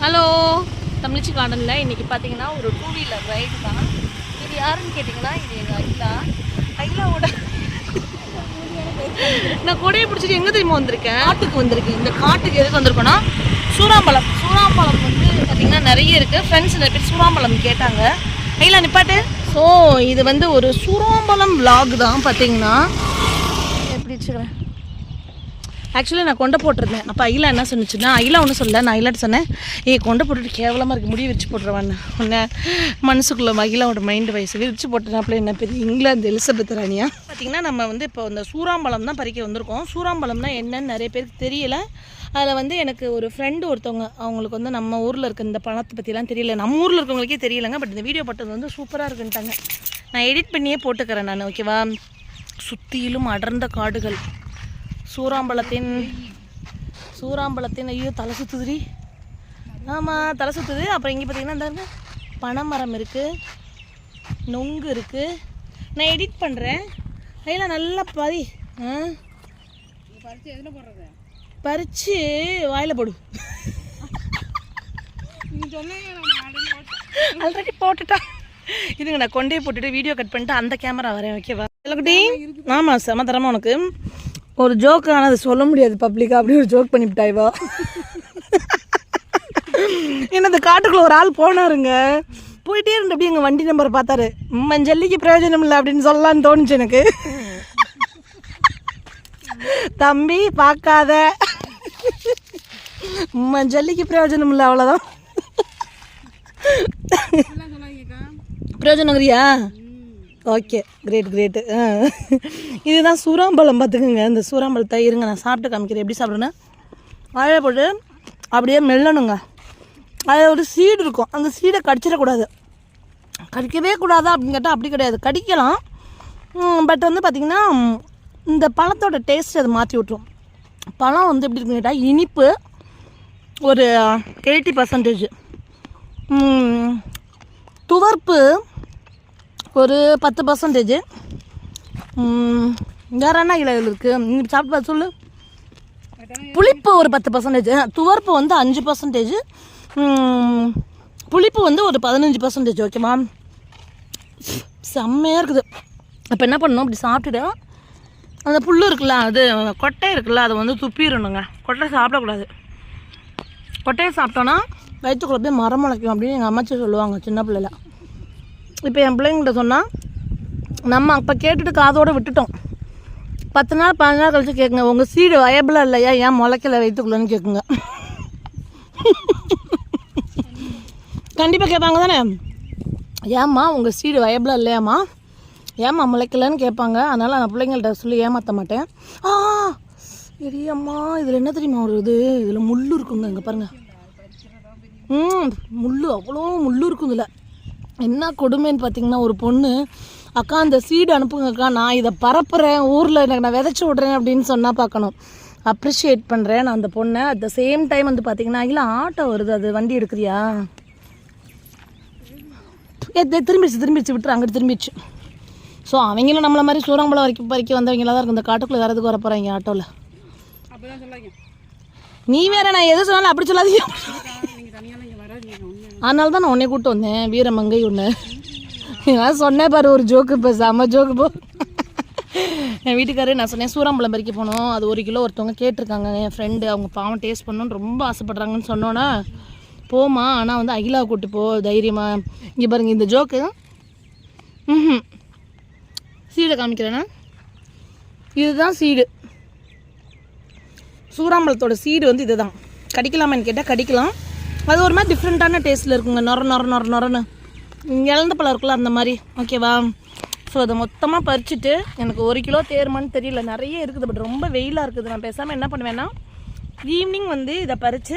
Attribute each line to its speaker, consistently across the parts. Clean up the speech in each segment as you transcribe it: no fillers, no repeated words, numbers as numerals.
Speaker 1: Hello தமிழ்ச்சி கார்டனில் இன்றைக்கி பார்த்தீங்கன்னா ஒரு 2 வீலர் ரைடு தான். இது யாருன்னு கேட்டிங்கன்னா இது எங்கள் ஐலாவோட நான் கொடையை பிடிச்சிட்டு எங்கே தெரியுமா வந்திருக்கேன்? காட்டுக்கு வந்திருக்கேன். இந்த காட்டுக்கு எதுக்கு வந்திருக்கோன்னா சூறாம்பழம் வந்து பார்த்திங்கன்னா நிறைய இருக்குது. ஃப்ரெண்ட்ஸ் நிறைய பேர் சூறாம்பழம் கேட்டாங்க. ஐலா நிப்பாட்டு. ஸோ இது வந்து ஒரு சூறாம்பழம் விலாக் தான். பார்த்திங்கன்னா எப்படி வச்சுக்கிறேன். ஆக்சுவலி நான் கொண்டை போட்டிருந்தேன். அப்போ ஐலா என்ன சொன்னிச்சுன்னா, ஐலா ஒன்றும் சொல்லலை, நான் ஐலாட்டு சொன்னேன், கொண்டை போட்டுட்டு கேவலமாக இருக்குது, முடிய விரிச்சு போட்டுருவான்னு. உடனே மனசுக்குள்ளே ஐலாவோட மைண்டு வயசு விரிச்சு போட்டுனாப்புல என்ன பெரிய இங்கிலாந்து எலிசபெத் ராணியா. பார்த்திங்கன்னா நம்ம வந்து இப்போ இந்த சூறாம்பழம் தான் பறிக்க வந்திருக்கோம். சூறாம்பழம்னா என்னன்னு நிறைய பேருக்கு தெரியல. அதில் வந்து எனக்கு ஒரு ஃப்ரெண்டு ஒருத்தவங்க, அவங்களுக்கு வந்து நம்ம ஊரில் இருக்க இந்த பழத்தை பற்றிலாம் தெரியல, நம்ம ஊரில் இருக்கவங்களுக்கே தெரியலைங்க. பட் இந்த வீடியோ போட்டது வந்து சூப்பராக இருக்குன்ட்டாங்க. நான் எடிட் பண்ணியே போட்டுக்கிறேன் நான், ஓகேவா. சுற்றிலும் அடர்ந்த காடுகள், சூறாம்பழத்தின் ஐயோ தலை சுற்றுதுரி. ஆமாம் தலை சுற்றுது. அப்புறம் இங்கே பார்த்தீங்கன்னா இந்த பனைமரம் இருக்குது, நொங்கு இருக்குது. நான் எடிட் பண்ணுறேன். அதெல்லாம் நல்லா பறித்து வாயில் போடு. ஆல்ரெடி போட்டுட்டா. இதுங்க நான் கொண்டே போட்டுட்டு வீடியோ கட் பண்ணிட்டு அந்த கேமரா வரேன், ஓகேவா. எல்லாக்குட்டி ஆமாம் சமதரமாக உனக்கு ஒரு ஜோக், ஆனால் அது சொல்ல முடியாது பப்ளிக்காக. அப்படி ஒரு ஜோக் பண்ணிவிட்டாய்வா. என்ன இந்த காட்டுக்குள்ளே ஒரு ஆள் போனாருங்க, போயிட்டே இருந்து அப்படியே எங்கள் வண்டி நம்பரை பார்த்தாரு. ஜல்லிக்கு பிரயோஜனம் இல்லை அப்படின்னு சொல்லலான்னு தோணுச்சு எனக்கு. தம்பி பார்க்காத, ஜல்லிக்கு பிரயோஜனம் இல்லை, அவ்வளோதான். பிரயோஜனங்கிறியா? Okay, great. இதுதான் சூறாம்பழம் பார்த்துக்குங்க. இந்த சூறாம்பழத்தை இருங்க நான் சாப்பிட்டு காமிக்கிறேன். எப்படி சாப்பிட்றேன்னா, வாழை போட்டு அப்படியே மெல்லணுங்க. அதில் ஒரு சீடு இருக்கும், அந்த சீடை கடிச்சிடக்கூடாது. கடிக்கவே கூடாதா அப்படின்னு கேட்டால் அப்படி கிடையாது, கடிக்கலாம். பட் வந்து பார்த்திங்கன்னா இந்த பழத்தோட டேஸ்ட் அது மாற்றி விட்டுரும். பழம் வந்து எப்படி இருக்குன்னு கேட்டால் இனிப்பு ஒரு 80%, துவர்ப்பு ஒரு 10%. வேற என்ன இலைகள் இருக்குது நீங்கள் சாப்பிட்டு பார்த்து சொல்லு. புளிப்பு ஒரு 10%, துவர்ப்பு வந்து 5%, புளிப்பு வந்து ஒரு 15%, ஓகேவா. செம்மையாக இருக்குது. அப்போ என்ன பண்ணணும், அப்படி சாப்பிட்டுட்டு அந்த புல் இருக்குல்ல, அது கொட்டை இருக்குல்ல, அதை வந்து துப்பிடணுங்க. கொட்டை சாப்பிடக்கூடாது. கொட்டையை சாப்பிட்டோன்னா வயிற்றுக்குள்ள போய் மரம் முளைக்கும் அப்படின்னு எங்கள் அம்மாச்சி சொல்லுவாங்க சின்ன பிள்ளைல. இப்போ என் பிள்ளைங்கள்ட்ட சொன்னால் நம்ம அப்போ கேட்டுட்டு காதோடு விட்டுட்டோம். 10 நாள் 15 நாள் கழிச்சு கேட்குங்க, உங்கள் சீடு வயபிளாக இல்லையா, ஏன் முளைக்கலை வயிற்றுக்குள்ளேன்னு கேட்குங்க. கண்டிப்பாக கேட்பாங்க தானே, ஏம்மா உங்கள் சீடு வயபிளாக இல்லையாம்மா, ஏம்மா முளைக்கலன்னு கேட்பாங்க. அதனால் நான் பிள்ளைங்கள்ட்ட சொல்லி ஏமாற்ற மாட்டேன். பெரியம்மா இதில் என்ன தெரியுமா ஒரு இதில் முள் இருக்குங்க, இங்கே பாருங்கள். முள், அவ்வளோ முள் இருக்கும் இதில். என்ன கொடுமைன்னு பார்த்தீங்கன்னா, ஒரு பொண்ணு அக்கா அந்த சீடு அனுப்புங்கக்கா, நான் இதை பரப்புகிறேன் ஊரில், எனக்கு நான் விதைச்சி விட்றேன் அப்படின்னு சொன்னால் பார்க்கணும். அப்ரிஷியேட் பண்ணுறேன் நான் அந்த பொண்ணை. அட் த சேம் டைம் வந்து பார்த்திங்கன்னா, இல்லை ஆட்டோ வருது, அது வண்டி எடுக்கிறியா, திரும்பிடுச்சு விட்டுரு, அங்கிட்டு திரும்பிடுச்சு. ஸோ அவங்களும் நம்மளை மாதிரி சூறாம்பழம் வரைக்கும் வந்தவங்களாக தான் இருக்கும். இந்த காட்டுக்குள்ளே வேறு எதுக்கு வர போகிறாங்க ஆட்டோவில். நீ வேற, நான் எது சொன்னாலும் அப்படி சொல்லாதீங்க. அதனால தான் நான் உன்னை கூப்பிட்டு வந்தேன், வீரமங்கை ஒன்று. நான் சொன்னேன் பாரு ஒரு ஜோக்கு, இப்போ செம்ம ஜோக்கு போ. என் வீட்டுக்காரரு நான் சொன்னேன் சூறாம்பழம் பறிக்க போனோம், அது 1 கிலோ ஒருத்தவங்க கேட்டிருக்காங்க, என் ஃப்ரெண்டு, அவங்க பாவம் டேஸ்ட் பண்ணணுன்னு ரொம்ப ஆசைப்பட்றாங்கன்னு சொன்னோன்னே, போமா ஆனால் வந்து அகிலா கூப்பிட்டு போ தைரியமாக. இங்கே பாருங்கள் இந்த ஜோக்கு. சீடை காமிக்கிறேன்னா, இதுதான் சீடு. சூறாம்பழத்தோட சீடு வந்து இது தான். கடிக்கலாமான்னு கேட்டால் கடிக்கலாம். அது ஒரு மாதிரி டிஃப்ரெண்ட்டான டேஸ்ட்டில் இருக்குங்க, நொரன்னு இழந்த பழம் இருக்குல்ல அந்த மாதிரி, ஓகேவா. ஸோ அதை மொத்தமாக பறிச்சுட்டு, எனக்கு 1 கிலோ தேருமான்னு தெரியல, நிறைய இருக்குது. பட் ரொம்ப வெயிலாக இருக்குது. நான் பேசாமல் என்ன பண்ணுவேன்னா, ஈவினிங் வந்து இதை பறித்து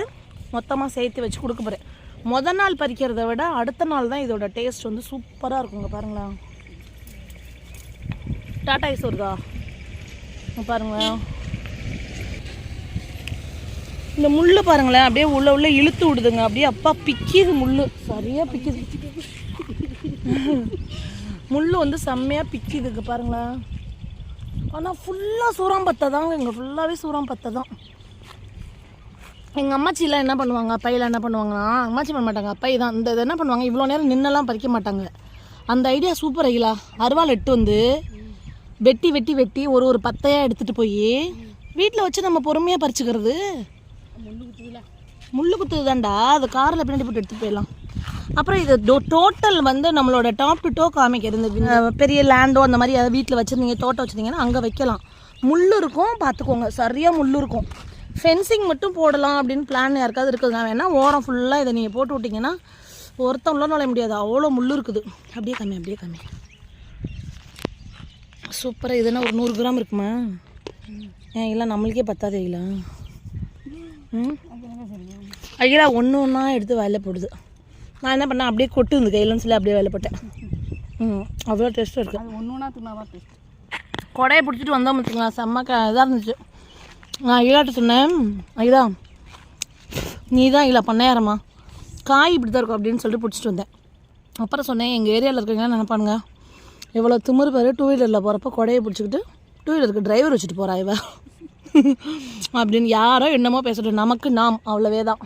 Speaker 1: மொத்தமாக சேர்த்து வச்சு கொடுக்க போகிறேன். மொதல் நாள் பறிக்கிறத விட அடுத்த நாள் தான் இதோட டேஸ்ட் வந்து சூப்பராக இருக்குங்க. பாருங்களா, டாட்டா ஐஸ் வருதா பாருங்களேன். இந்த முள்ளு பாருங்களேன், அப்படியே உள்ள இழுத்து விடுதுங்க. அப்படியே அப்பா பிக்கிது முள், சரியாக பிக்கிது. முள் வந்து செம்மையாக பிக்கிதுங்க பாருங்களேன். ஆனால் ஃபுல்லாக சூறாம்பத்தை தாங்க, இங்கே ஃபுல்லாகவே சூறாம்பத்தை தான். எங்கள் அம்மாச்சிலாம் என்ன பண்ணுவாங்க, அப்பையில் என்ன பண்ணுவாங்கன்னா, அம்மாச்சி பண்ண மாட்டாங்க, அப்பை தான் இந்த இது என்ன பண்ணுவாங்க, இவ்வளோ நேரம் நின்னெல்லாம் பறிக்க மாட்டாங்க. அந்த ஐடியா சூப்பர் ஐயா. அருவாள் எட்டு வந்து வெட்டி வெட்டி வெட்டி ஒரு பத்தையாக எடுத்துகிட்டு போய் வீட்டில் வச்சு நம்ம பொறுமையாக பறிச்சுக்கிறது. முள்ளு குத்துது தான்டா, அது காரில் பின்னாடி போட்டு எடுத்துகிட்டு போயிடலாம். அப்புறம் இது டோட்டல் வந்து நம்மளோட டாப் டு டோ காமிக்கிறது. பெரிய லேண்டோ அந்த மாதிரி அதை வீட்டில் வச்சுருந்தீங்க, தோட்டம் வச்சுருந்தீங்கன்னா அங்கே வைக்கலாம். முள் இருக்கும், பார்த்துக்கோங்க, சரியாக முள் இருக்கும். ஃபென்சிங் மட்டும் போடலாம் அப்படின்னு பிளான் யாருக்காவது இருக்குதுங்க. வேணால் ஓரம் ஃபுல்லாக இதை நீங்கள் போட்டு விட்டிங்கன்னா ஒருத்தன் உள்ள நுழைய முடியாது, அவ்வளோ முள் இருக்குது. அப்படியே கம்மி சூப்பராக. இதுனா ஒரு 100 கிராம் இருக்குமா? இல்லை நம்மளுக்கே பத்தாது ஐயா. ஐயா ஒன்றா எடுத்து வேலை போடுது. நான் என்ன பண்ணேன், அப்படியே கொட்டு இருந்து கையிலன்னு சொல்லி அப்படியே வேலை போட்டேன். அவ்வளோ டேஸ்ட்டாக இருக்குது. ஒன்று தின்னாவா டேஸ்ட். கொடையை பிடிச்சிட்டு வந்தோம் பார்த்திங்களா, செம்ம இதாக இருந்துச்சு. நான் ஐயாட்ட சொன்னேன், ஐயா நீ தான் இல்லை பண்ணையாரம்மா, காய் இப்படி தான் இருக்கும் அப்படின்னு சொல்லிட்டு பிடிச்சிட்டு வந்தேன். அப்புறம் சொன்னேன், எங்கள் ஏரியாவில் இருக்கீங்கன்னு நினைப்பானுங்க, எவ்வளோ திமிரு பேர் 2 வீலரில் போகிறப்ப கொடையை பிடிச்சிக்கிட்டு 2 வீலருக்கு டிரைவர் வச்சுட்டு போகிறா இவ அப்படின்னு யாரோ என்னமோ பேசுகிறோம். நமக்கு நாம் அவ்வளவே தான்.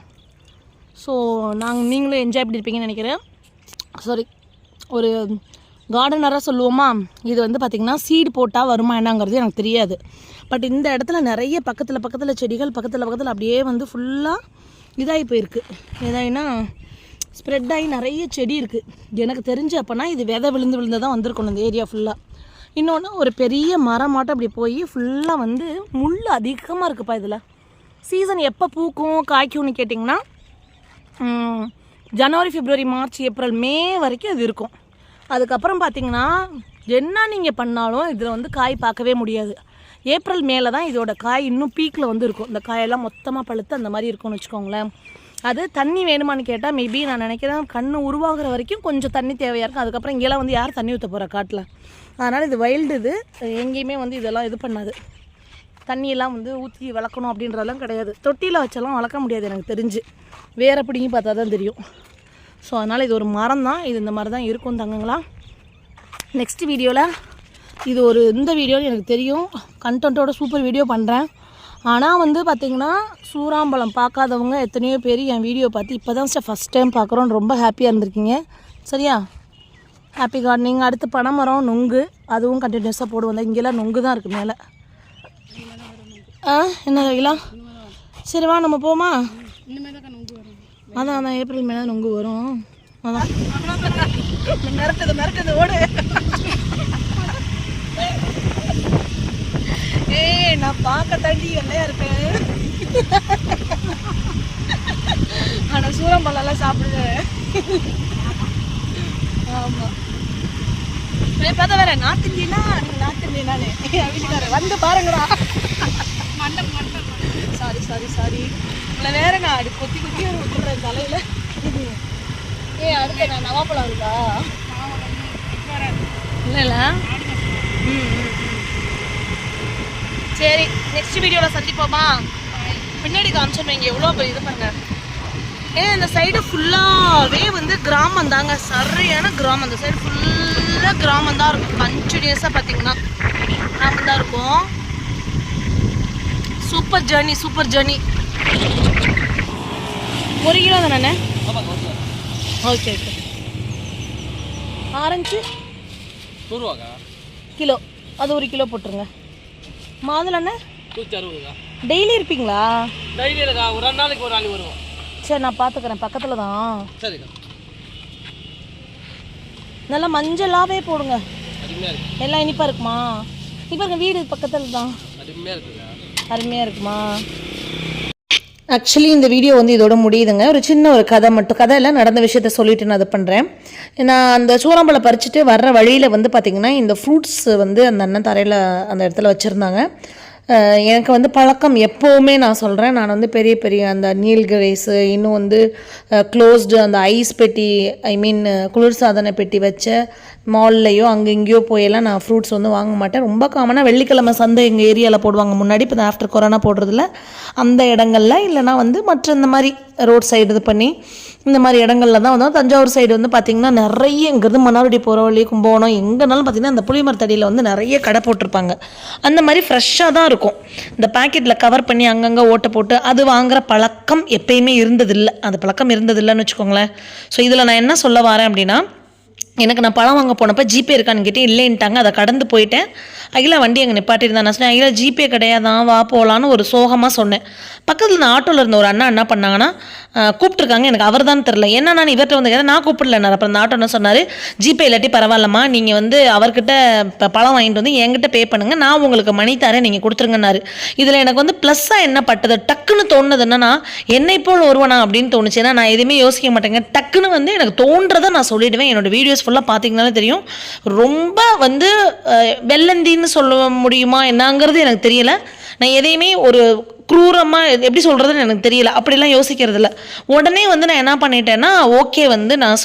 Speaker 1: ஸோ நீங்களும் என்ஜாய் பண்ணியிருப்பீங்கன்னு நினைக்கிறேன். சாரி, ஒரு கார்டனராக சொல்லுவோமா, இது வந்து பார்த்திங்கன்னா சீடு போட்டால் வருமா என்னங்கிறது எனக்கு தெரியாது. பட் இந்த இடத்துல நிறைய பக்கத்தில் செடிகள் பக்கத்தில் அப்படியே வந்து ஃபுல்லாக இதாகி போயிருக்கு. ஏதாயினா ஸ்ப்ரெட் ஆகி நிறைய செடி இருக்குது. எனக்கு தெரிஞ்சு அப்போனா இது விதை விழுந்து தான் வந்திருக்கணும் இந்த ஏரியா ஃபுல்லாக. இன்னொன்று ஒரு பெரிய மரமாட்டம் அப்படி போய் ஃபுல்லாக வந்து முள் அதிகமாக இருக்குப்பா. இதில் சீசன் எப்போ பூக்கும் காய்க்கும்னு கேட்டிங்கன்னா ஜனவரி, பிப்ரவரி, மார்ச், ஏப்ரல், மே வரைக்கும் அது இருக்கும். அதுக்கப்புறம் பார்த்திங்கன்னா என்ன நீங்கள் பண்ணாலும் இதில் வந்து காய் பார்க்கவே முடியாது. ஏப்ரல் மேலே தான் இதோட காய் இன்னும் பீக்கில் வந்து இருக்கும். இந்த காயெல்லாம் மொத்தமாக பழுத்து அந்த மாதிரி இருக்கும்னு வச்சுக்கோங்களேன். அது தண்ணி வேணுமான்னு கேட்டால் மேபி நான் நினைக்கிறேன் கண்ணு உருவாகிற வரைக்கும் கொஞ்சம் தண்ணி தேவையாக இருக்கும். அதுக்கப்புறம் இங்கெல்லாம் வந்து யார் தண்ணி ஊற்ற போகிற காட்டில். அதனால் இது வைல்டு, இது எங்கேயுமே வந்து இதெல்லாம் இது பண்ணாது. தண்ணியெல்லாம் வந்து ஊற்றி வளர்க்கணும் அப்படின்றதெல்லாம் கிடையாது. தொட்டியில் வச்செல்லாம் வளர்க்க முடியாது எனக்கு தெரிஞ்சு, வேறு பிடிங்கி பார்த்தா தான் தெரியும். ஸோ அதனால் இது ஒரு மரம் தான், இது இந்த மாதிரி தான் இருக்கும் தங்கங்களா. நெக்ஸ்ட் வீடியோவில் இது இந்த வீடியோன்னு எனக்கு தெரியும் கண்டென்ட்டோட சூப்பர் வீடியோ பண்ணுறேன். ஆனால் வந்து பார்த்திங்கன்னா சூறாம்பழம் பார்க்காதவங்க எத்தனையோ பேர் என் வீடியோ பார்த்து இப்போ தான் ஃபஸ்ட் டைம் பார்க்குறோன்னு ரொம்ப ஹாப்பியாக இருந்திருக்கீங்க. சரியா, ஹாப்பி கார்டனிங். அடுத்து பனைமரம், நொங்கு, அதுவும் கண்டினியூஸாக போடுவோம். இங்கெல்லாம் நொங்கு தான் இருக்குது மேலே. என்ன வைக்கலாம்? சரி வா நம்ம போமா. அதான் ஏப்ரல் மேலே நொங்கு வரும். அதான் மிரட்டுது ஓடு. நான் பார்க்க தாண்டி வெள்ளையா இருக்கேன். ஆனால் சூரம்பழம்லாம் சாப்பிடுவேன். ஆமாம், பார்த்தா வேற நார்த் இந்தியனானே வீட்டுக்காரர் வந்து பாருங்கடா. சாரி உங்களை வேற நான் அப்படி கொத்தி ஒரு விட்டுறேன் தலையில். அடுத்த நான் நவாப்பழம் இருக்கா? இல்லை. சரி, நெக்ஸ்ட் வீடியோவில் சந்திப்போமா. பின்னாடி காமிச்சோம் இங்கே எவ்வளோ பெரிய இது பாருங்க. ஏன்னா இந்த சைடு ஃபுல்லாகவே வந்து கிராமம் தாங்க, சரியான கிராமம். அந்த சைடு ஃபுல்லாக கிராமம் தான் இருக்கும். கண்டினியூஸாக பார்த்தீங்கன்னா கிராமம் தான் இருக்கும். Super journey. 1 கிலோ தானே? ஓகே. ஆரஞ்சு
Speaker 2: 100 ரூபாக்கா
Speaker 1: கிலோ, அது 1 கிலோ போட்டுருங்க. மாதுளண்ணே
Speaker 2: 160.
Speaker 1: டெய்லி இருப்பீங்களா?
Speaker 2: டெய்லி இருக்கா, ஒரு 2 நாளைக்கு ஒரு நாள் வருவோம்.
Speaker 1: சரி, நான் பார்த்துக்கிறேன், பக்கத்தில் தான்.
Speaker 2: சரிக்கா.
Speaker 1: நல்லா மஞ்சளாவே போடுங்க,
Speaker 2: அருமையாக இருக்கு.
Speaker 1: எல்லாம் இனிப்பாக இருக்குமா? இப்போ இருக்க வீடு பக்கத்தில் தான். அருமையாக இருக்குமா? ஆக்சுவலி இந்த வீடியோ வந்து இதோட முடியுதுங்க. ஒரு சின்ன கதை மட்டும், கதையெல்லாம் நடந்த விஷயத்த சொல்லிட்டு நான் அதை பண்ணுறேன். நான் அந்த சூறாம்பழம் பறிச்சுட்டு வர்ற வழியில் வந்து பார்த்திங்கன்னா இந்த ஃப்ரூட்ஸ் வந்து அந்த அண்ணன் தரையில் அந்த இடத்துல வச்சுருந்தாங்க. எனக்கு வந்து பழக்கம் எப்போவுமே நான் சொல்கிறேன், நான் வந்து பெரிய அந்த நீல்கிரேஸு, இன்னும் வந்து க்ளோஸ்டு அந்த ஐஸ் பெட்டி, ஐ மீன் குளிர்சாதன பெட்டி வச்ச மால்லையோ அங்கே இங்கேயோ போயெல்லாம் நான் ஃப்ரூட்ஸ் வந்து வாங்க மாட்டேன். ரொம்ப காமனாக வெள்ளிக்கிழமை சந்தை எங்கள் ஏரியாவில் போடுவாங்க முன்னாடி, இப்போ ஆஃப்டர் கொரோனா போடுறதில்ல. அந்த இடங்கள்ல இல்லைனா வந்து மற்ற இந்த மாதிரி ரோட் சைடு இது பண்ணி இந்த மாதிரி இடங்கள்ல தான் வந்து தஞ்சாவூர் சைடு வந்து பார்த்திங்கன்னா நிறைய இங்கேருந்து மன்னார்குடி போகிற வழி கும்பகோணம் எங்கேனாலும் பார்த்திங்கன்னா அந்த புளிமரத்தடியில் வந்து நிறைய கடை போட்டிருப்பாங்க. அந்த மாதிரி ஃப்ரெஷ்ஷாக தான் இருக்கும். இந்த பேக்கெட்டில் கவர் பண்ணி அங்கங்கே ஓட்டை போட்டு அது வாங்குகிற பழக்கம் எப்பயுமே இருந்ததில்லை. அந்த பழக்கம் இருந்ததில்லைன்னு வச்சுக்கோங்களேன். ஸோ இதில் நான் என்ன சொல்ல வரேன் அப்படின்னா, எனக்கு நான் பழம் வாங்க போனப்போ ஜிபே இருக்கான்னு கேட்டேன், இல்லைன்ட்டாங்க. அதை கடந்து போயிட்டேன். அகிலா வண்டி அங்கே நிப்பாட்டியிருந்தேன். நான் சொன்னேன், அகிலா ஜிபே கிடையாதான், வா போகலான்னு ஒரு சோகமாக சொன்னேன். பக்கத்தில் நான் ஆட்டோவில் இருந்த ஒரு அண்ணா என்ன பண்ணாங்கன்னா, கூப்பிட்ருக்காங்க. எனக்கு அவர் தான் தெரில, என்ன நான் இவர்கிட்ட வந்து கேட்டேன், நான் கூப்பிடலன்னார். அப்புறம் அந்த ஆட்டோ என்ன சொன்னார், ஜிபே இல்லாட்டி பரவாயில்லம்மா, நீங்கள் வந்து அவர்கிட்ட இப்போ பழம் வாங்கிட்டு வந்து என்கிட்ட பே பண்ணுங்கள், நான் உங்களுக்கு மணி தரேன், நீங்கள் கொடுத்துருங்கன்னாரு. இதில் எனக்கு வந்து ப்ளஸ்ஸாக என்ன பட்டது, டக்குன்னு தோணுது என்னன்னா, என்னை போல் ஒருவனா அப்படின்னு தோணுச்சு. ஏன்னா நான் எதுவுமே யோசிக்க மாட்டேங்க, டக்குன்னு வந்து எனக்கு தோன்றதை நான் சொல்லிவிடுவேன். என்னோடய வீடியோஸ் ஃபுல்லாக பார்த்தீங்கன்னாலே தெரியும். ரொம்ப வந்து வெள்ளந்தின்னு சொல்ல முடியுமா என்னங்கிறது எனக்கு தெரியல. நான் எதையுமே ஒரு க்ரூரமாக எப்படி சொல்கிறதுன்னு எனக்கு தெரியல. அப்படிலாம் யோசிக்கிறதில்ல. உடனே வந்து நான் என்ன பண்ணிட்டேன்னா, ஓகே வந்து நான்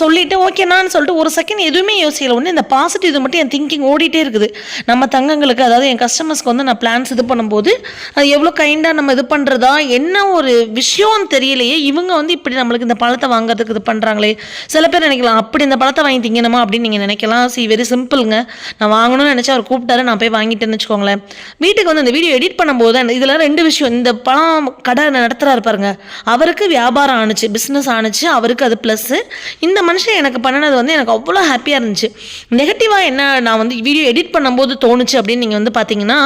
Speaker 1: சொல்லிவிட்டு ஓகேனான்னு சொல்லிட்டு ஒரு செகண்ட் எதுவுமே யோசிக்கல. ஒன்று இந்த பாசிட்டிவ் இது மட்டும் என் திங்கிங் ஓடிட்டே இருக்குது. நம்ம தங்கங்களுக்கு, அதாவது என் கஸ்டமர்ஸ்க்கு வந்து நான் பிளான்ஸ் இது பண்ணும்போது அது எவ்வளோ கைண்டாக நம்ம இது பண்ணுறதா, என்ன ஒரு விஷயம்னு தெரியலையே, இவங்க வந்து இப்படி நம்மளுக்கு இந்த பழத்தை வாங்குறதுக்கு இது பண்ணுறாங்களே. சில பேர் நினைக்கலாம், அப்படி இந்த பழத்தை வாங்கி திங்கணுமா அப்படின்னு நீங்கள் நினைக்கலாம். வெரி சிம்பிளுங்க. நான் வாங்கணும்னு நினச்சா அவர் கூப்பிட்டாரு, நான் போய் வாங்கிட்டேன்னு வச்சுக்கோங்களேன். வீட்டுக்கு வந்து அந்த வீடியோ எடிட் பண்ணும்போது இதில் 2 விஷயம். இந்த பழம் கடை நடத்துகிறாரு பாருங்க, அவருக்கு வியாபாரம் ஆணுச்சு, பிஸ்னஸ் ஆணுச்சு, அவருக்கு அது ப்ளஸ்ஸு. இந்த மனுஷன் எனக்கு பண்ணினது வந்து எனக்கு அவ்வளோ ஹாப்பியாக இருந்துச்சு. நெகட்டிவாக என்ன நான் வந்து வீடியோ எடிட் பண்ணும்போது தோணுச்சு அப்படின்னு நீங்கள் வந்து பார்த்தீங்கன்னா,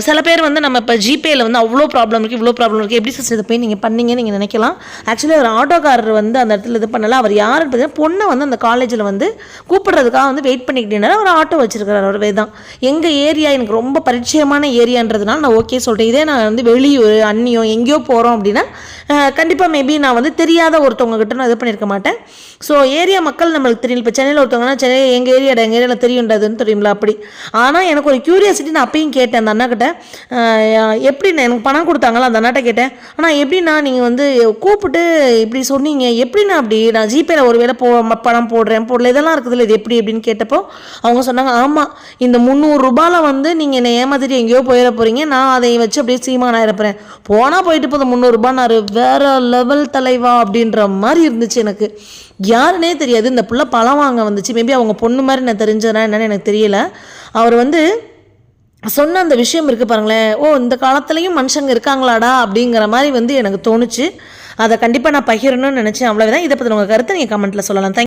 Speaker 1: சில பேர் வந்து நம்ம இப்போ ஜிபேயில் வந்து அவ்வளோ ப்ராப்ளம் இருக்குது, இவ்வளோ ப்ராப்ளம் இருக்குது, எப்படி சிஸ்டர் இதை போய் நீங்கள் பண்ணீங்கன்னு நீங்கள் நினைக்கலாம். ஆக்சுவலி ஒரு ஆட்டோக்காரர் வந்து அந்த இடத்துல இது பண்ணல. அவர் யாருன்னு பார்த்தீங்கன்னா, பொண்ணை வந்து அந்த காலேஜில் வந்து கூப்பிட்றதுக்காக வந்து வெயிட் பண்ணிக்கிட்டே அவர் ஆட்டோ வச்சிருக்கிறார். அவரவே தான். எங்கள் ஏரியா எனக்கு ரொம்ப பரிச்சயமான ஏரியான்றதுனால நான் ஓகே சொல்கிறேன். இதே நான் வந்து வெளியூர் அண்ணியோ எங்கேயோ போகிறோம் அப்படின்னா கண்டிப்பாக மேபி நான் வந்து தெரியாத ஒருத்தவங்க கிட்ட நான் இது பண்ணியிருக்க மாட்டேன். ஸோ ஏரியா மக்கள் நம்மளுக்கு தெரியும். இப்போ சென்னையில் ஒருத்தவங்கன்னா சென்னை எங்கள் ஏரியாவில் தெரியுன்றதுன்னு தெரியுங்களா அப்படி. ஆனால் எனக்கு ஒரு க்யூரியாசிட்டி, நான் அப்பயும் கேட்டேன் அந்த அண்ணாக்கிட்ட, எப்படி எனக்கு பணம் கொடுத்தாங்களா அந்த அண்ணாட்ட கேட்டேன். ஆனால் எப்படின்னா நீங்கள் வந்து கூப்பிட்டு இப்படி சொன்னீங்க, எப்படின்னா அப்படி நான் ஜிபேயில் ஒரு வேளை பணம் போடல இதெல்லாம் இருக்குதுல்ல, இது எப்படி அப்படின்னு கேட்டப்போ அவங்க சொன்னாங்க, ஆமாம் இந்த 300 ரூபாயில் வந்து நீங்கள் என்னை ஏமாத்திட்டு எங்கேயோ போயிட போகிறீங்க, நான் அதை வச்சு அப்படியே சீமானாக இருப்பேன், போனால் போயிட்டு போதும் 300 ரூபான்னாரு. வேற லெவல் தலைவா அப்படின்ற மாதிரி இருந்துச்சு. எனக்கு யாருன்னே தெரியாது. இந்த புள்ள பழம் வாங்க வந்துச்சு. மேபி அவங்க பொண்ணு மாதிரி நான் தெரிஞ்சதுனா என்னன்னு எனக்கு தெரியல. அவர் வந்து சொன்ன அந்த விஷயம் இருக்குது பாருங்களேன், ஓ இந்த காலத்துலேயும் மனுஷங்க இருக்காங்களாடா அப்படிங்கிற மாதிரி வந்து எனக்கு தோணுச்சு. அதை கண்டிப்பாக நான் பகிரணும்னு நினச்சேன். அவ்வளோதான். இதை பற்றி உங்கள் கருத்தை நீங்கள் கமெண்ட்டில் சொல்லலாம்.